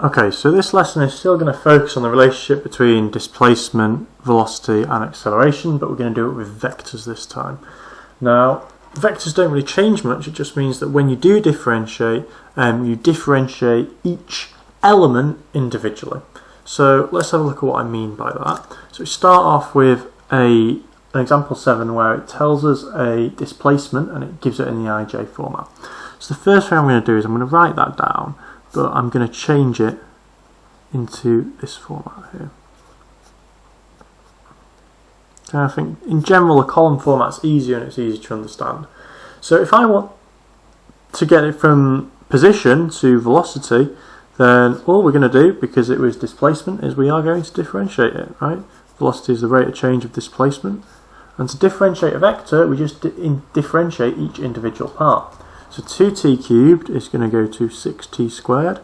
Okay, so this lesson is still going to focus on the relationship between displacement, velocity and acceleration, but we're going to do it with vectors this time. Now, vectors don't really change much, it just means that when you do differentiate, you differentiate each element individually. So let's have a look at what I mean by that. So we start off with an example 7 where it tells us a displacement and it gives it in the IJ format. So the first thing I'm going to do is I'm going to write that down, but I'm going to change it into this format here. And I think in general a column format's easier and it's easier to understand. So if I want to get it from position to velocity, then all we're going to do, because it was displacement, is we are going to differentiate it, right? Velocity is the rate of change of displacement. And to differentiate a vector, we just differentiate each individual part. So 2t cubed is going to go to 6t squared,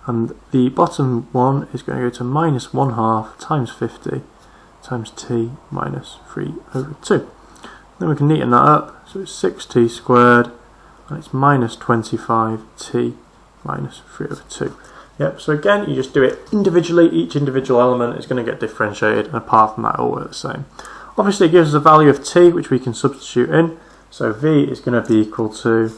and the bottom one is going to go to minus 1/2 times 50 times t minus 3 over 2. Then we can neaten that up, so it's 6t squared, and it's minus 25t minus 3 over 2. Yep, so again, you just do it individually, each individual element is going to get differentiated, and apart from that, all work the same. Obviously, it gives us a value of t, which we can substitute in, so v is going to be equal to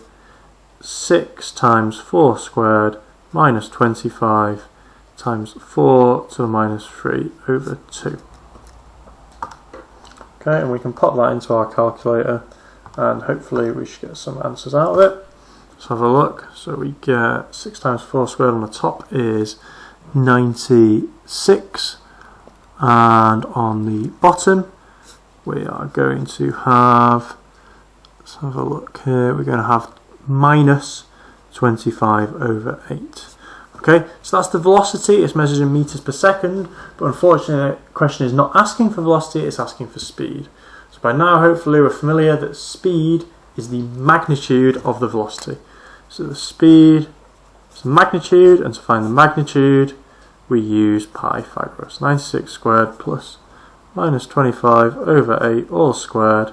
6 times 4 squared minus 25 times 4 to the minus 3 over 2. Okay, and we can pop that into our calculator and hopefully we should get some answers out of it. Let's have a look. So we get 6 times 4 squared on the top is 96, and on the bottom we are going to have, let's have a look here, we're going to have minus 25 over 8. Okay, so that's the velocity, it's measured in meters per second, but unfortunately the question is not asking for velocity, it's asking for speed. So by now hopefully we're familiar that speed is the magnitude of the velocity. So the speed is the magnitude, and to find the magnitude we use Pythagoras. 96 squared plus minus 25 over 8 all squared,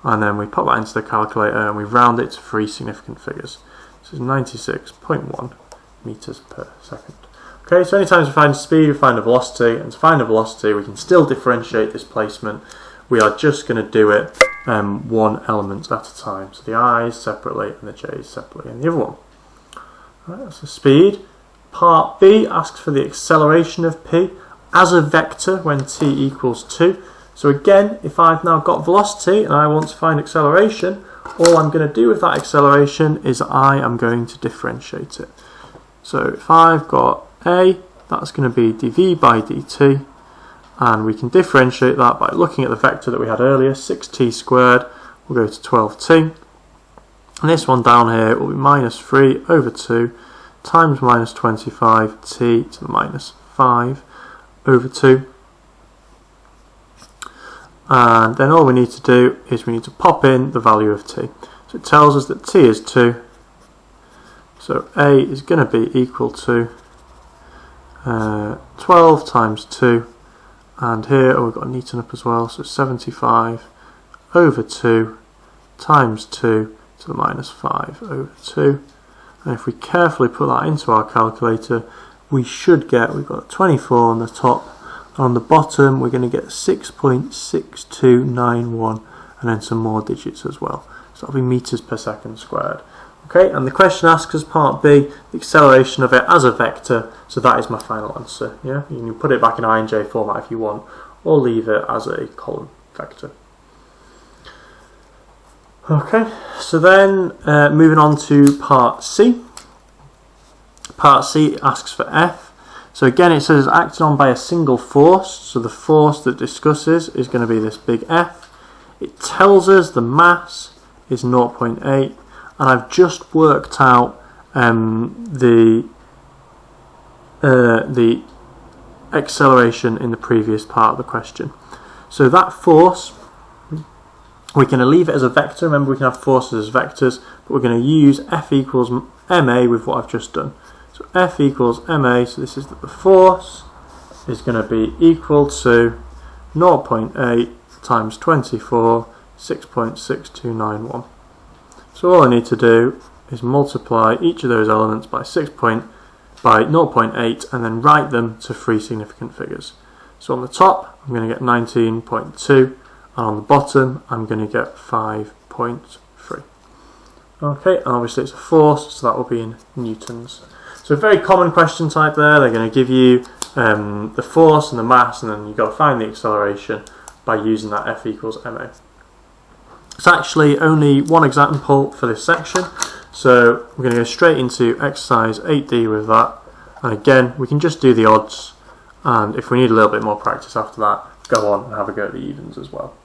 and then we pop that into the calculator and we round it to 3 significant figures. This is 96.1 meters per second. Okay, so anytime we find speed, we find the velocity, and to find the velocity we can still differentiate displacement. We are just going to do it one element at a time. So the i's separately and the j's separately and the other one. Right, that's the speed. Part B asks for the acceleration of p as a vector when t equals 2. So again, if I've now got velocity and I want to find acceleration, all I'm going to do with that acceleration is I am going to differentiate it. So if I've got a, that's going to be dv by dt, and we can differentiate that by looking at the vector that we had earlier, 6t squared will go to 12t, and this one down here will be minus 3 over 2 times minus 25t to the minus 5 over 2. And then all we need to do is we need to pop in the value of t. So it tells us that t is 2, so a is going to be equal to 12 times 2, and here we've got to neaten up as well, so 75 over 2 times 2 to the minus 5 over 2. And if we carefully put that into our calculator, we should get, we've got 24 on the top, and on the bottom we're going to get 6.6291 and then some more digits as well. So that'll be meters per second squared. Okay, and the question asks us part B, the acceleration of it as a vector, so that is my final answer. Yeah, you can put it back in INJ format if you want, or leave it as a column vector. Okay, so then moving on to part C. Part C asks for F. So again it says acted on by a single force, so the force that discusses is going to be this big F. It tells us the mass is 0.8, and I've just worked out the acceleration in the previous part of the question. So that force, we're going to leave it as a vector. Remember, we can have forces as vectors, but we're going to use F equals ma with what I've just done. So F equals ma, so this is that the force is going to be equal to 0.8 times 24, 6.6291. So all I need to do is multiply each of those elements by 6.6291 by 0.8 and then write them to 3 significant figures. So on the top I'm going to get 19.2 and on the bottom I'm going to get 5.3. Okay, and obviously it's a force, so that will be in newtons. So a very common question type there. They're going to give you the force and the mass, and then you've got to find the acceleration by using that F equals ma. It's actually only one example for this section, so we're going to go straight into exercise 8D with that. And again, we can just do the odds, and if we need a little bit more practice after that, go on and have a go at the evens as well.